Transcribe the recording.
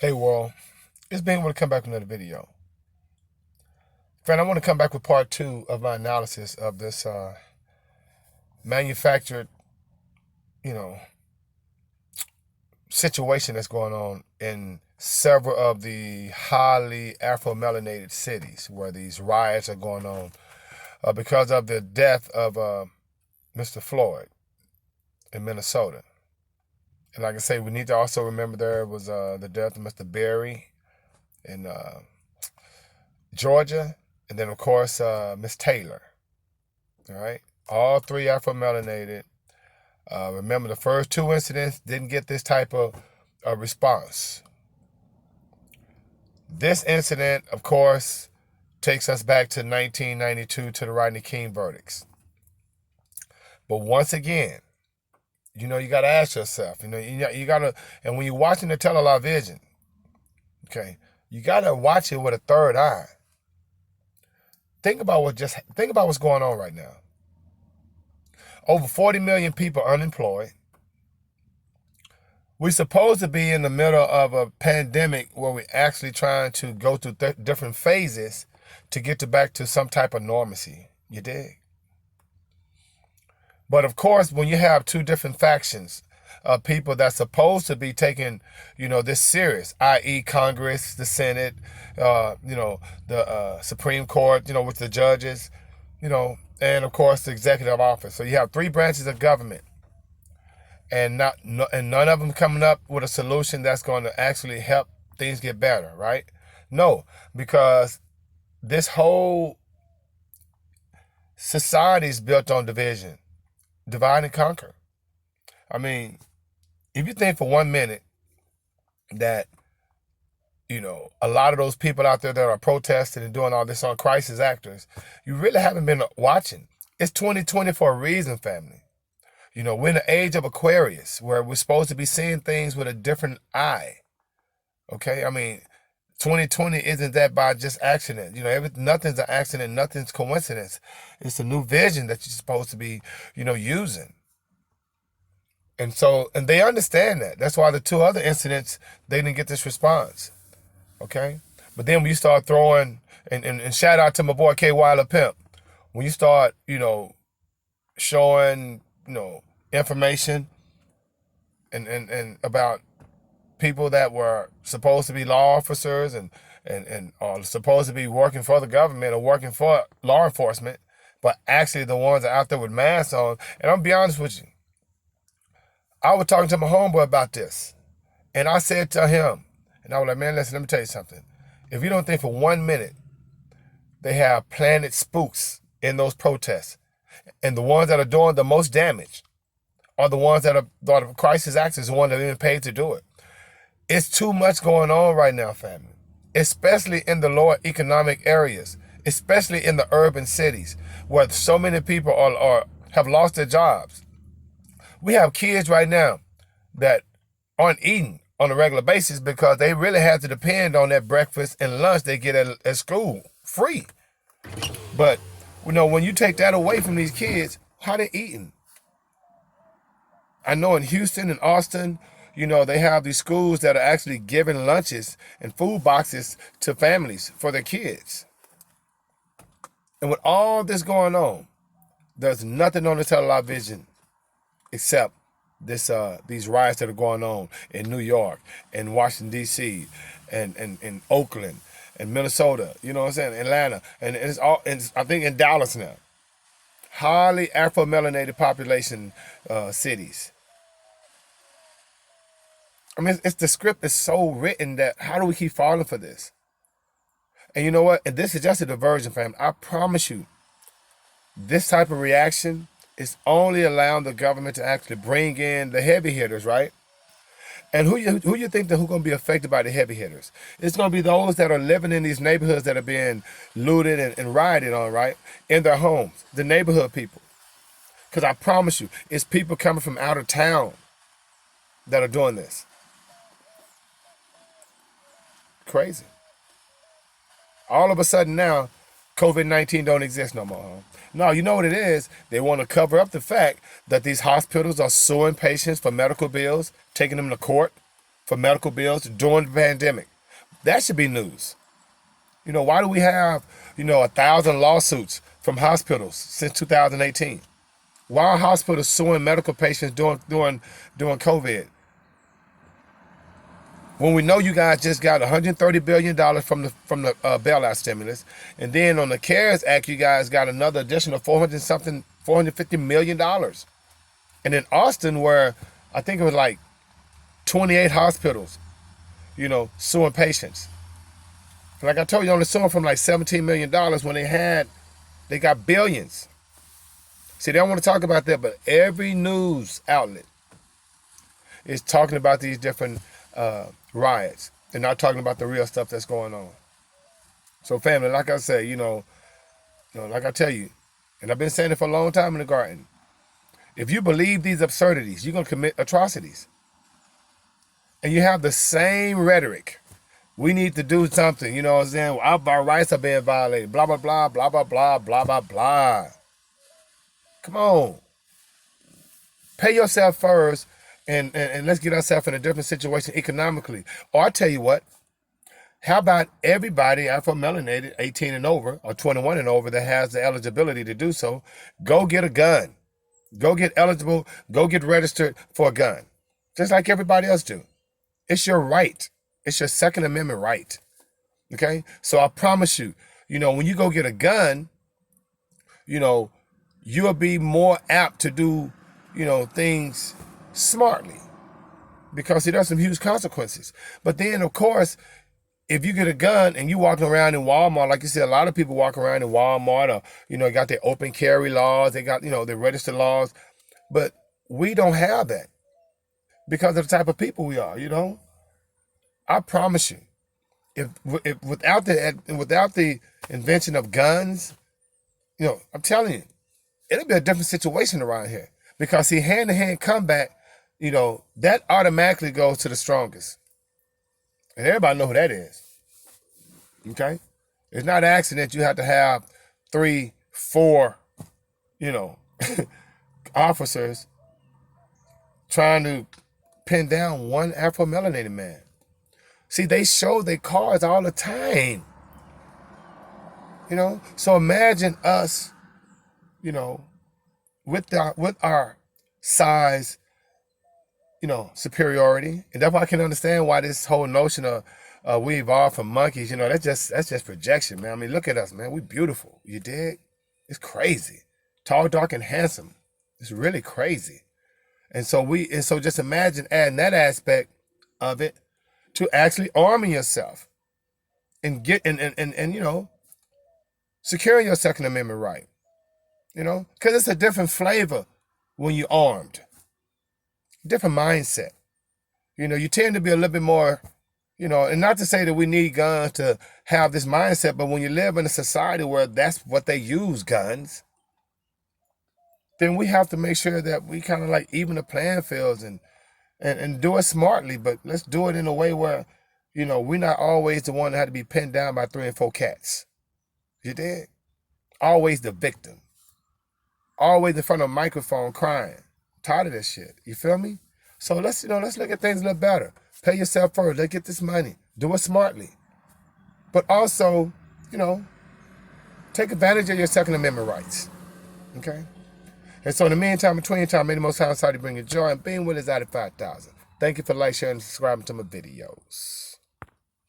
Hey world, it's being able to come back with another video. Friend, I want to come back with part two of my analysis of this manufactured, you know, situation that's going on in several of the highly Afro-melanated cities where these riots are going on because of the death of Mr. Floyd in Minnesota. And like I say, we need to also remember there was the death of Mr. Berry in Georgia, and then of course Miss Taylor. All right, all three Afro-melanated. Remember, the first two incidents didn't get this type of response. This incident, of course, takes us back to 1992 to the Rodney King verdicts. But once again, you got to ask yourself, you got to, and when you're watching the television, okay, you got to watch it with a third eye. Think about what's going on right now. Over 40 million people unemployed. We're supposed to be in the middle of a pandemic where we're actually trying to go through different phases to get back to some type of normalcy. You dig? But of course, when you have two different factions of people that's supposed to be taking, this serious, i.e. Congress, the Senate, the Supreme Court, with the judges, and of course the executive office. So you have three branches of government, and none of them coming up with a solution that's going to actually help things get better, right? No, because this whole society is built on division, divide and conquer. I mean, if you think for 1 minute that, a lot of those people out there that are protesting and doing all this on crisis actors, you really haven't been watching. It's 2020 for a reason, family. We're in the age of Aquarius, where we're supposed to be seeing things with a different eye. Okay? I mean, 2020 isn't that by just accident. Nothing's an accident, nothing's coincidence. It's a new vision that you're supposed to be, using. And they understand that. That's why the two other incidents, they didn't get this response. Okay? But then when you start throwing, and shout out to my boy K. Wilder Pimp, when you start, showing, information and about people that were supposed to be law officers and are supposed to be working for the government or working for law enforcement, but actually the ones that are out there with masks on. And I'm gonna be honest with you, I was talking to my homeboy about this, and I said to him, and I was like, man, listen, let me tell you something. If you don't think for 1 minute they have planted spooks in those protests, and the ones that are doing the most damage are the ones that are the crisis actors, the ones that are being paid to do it. It's too much going on right now, family, especially in the lower economic areas, especially in the urban cities where so many people have lost their jobs. We have kids right now that aren't eating on a regular basis because they really have to depend on that breakfast and lunch they get at school free. But, when you take that away from these kids, how they eating? I know in Houston and Austin, they have these schools that are actually giving lunches and food boxes to families for their kids. And with all this going on, there's nothing on the television except these riots that are going on in New York and Washington, D.C. and Oakland and Minnesota, Atlanta, and I think in Dallas now. Highly Afro-melanated population cities. I mean, the script is so written that how do we keep falling for this? And you know what? And this is just a diversion, fam. I promise you, this type of reaction is only allowing the government to actually bring in the heavy hitters, right? And who you think who's going to be affected by the heavy hitters? It's going to be those that are living in these neighborhoods that are being looted and rioted on, right? In their homes, the neighborhood people. Because I promise you, it's people coming from out of town that are doing this. Crazy. All of a sudden now, COVID-19 don't exist no more. Huh? No, you know what it is? They want to cover up the fact that these hospitals are suing patients for medical bills, taking them to court for medical bills during the pandemic. That should be news. You know, why do we have, 1,000 lawsuits from hospitals since 2018? Why are hospitals suing medical patients during COVID? When we know you guys just got $130 billion from the bailout stimulus, and then on the CARES Act, you guys got another additional $450 million. And in Austin, where I think it was like 28 hospitals, suing patients. Like I told you, only suing from like $17 million when they got billions. See, they don't want to talk about that, but every news outlet is talking about these different riots. They're not talking about the real stuff that's going on. So family, like I say, like I tell you, and I've been saying it for a long time in the garden, if you believe these absurdities, you're going to commit atrocities. And you have the same rhetoric. We need to do something, you know what I'm saying? Our rights are being violated, blah, blah, blah, blah, blah, blah, blah, blah, blah. Come on. Pay yourself first and let's get ourselves in a different situation economically. Or I tell you what, how about everybody Afro-melanated 18 and over or 21 and over that has the eligibility to do so, go get a gun. Go get eligible, go get registered for a gun. Just like everybody else do. It's your right. It's your Second Amendment right. Okay? So I promise you, when you go get a gun, you'll be more apt to do, things smartly. Because there's some huge consequences. But then, of course, if you get a gun and you walking around in Walmart, like you said, a lot of people walk around in Walmart or, got their open carry laws, they got, their registered laws. But we don't have that because of the type of people we are, I promise you, if without the invention of guns, I'm telling you, it'll be a different situation around here. Because see, hand-to-hand combat, that automatically goes to the strongest. And everybody know who that is. Okay? It's not an accident you have to have 3, 4, officers trying to pin down one Afro-melanated man. See, they show their cards all the time. So imagine us, with our size, superiority. And that's why I can understand why this whole notion of we evolved from monkeys, that's just projection, man. I mean, look at us, man. We beautiful. You dig? It's crazy. Tall, dark, and handsome. It's really crazy. And so just imagine adding that aspect of it to actually arming yourself and get and securing your Second Amendment right. Because it's a different flavor when you're armed. Different mindset. You tend to be a little bit more, and not to say that we need guns to have this mindset, but when you live in a society where that's what they use, guns, then we have to make sure that we kind of like even the playing fields and do it smartly, but let's do it in a way where, we're not always the one that had to be pinned down by 3 and 4 cats. You did? Always the victim. Always in front of a microphone crying. Tired of this shit. You feel me? So let's look at things a little better. Pay yourself first. Let's get this money. Do it smartly. But also, take advantage of your Second Amendment rights. Okay? And so in the meantime, between time, may the Most High inside to bring you joy and being with us out of 5,000. Thank you for liking, sharing, and subscribing to my videos.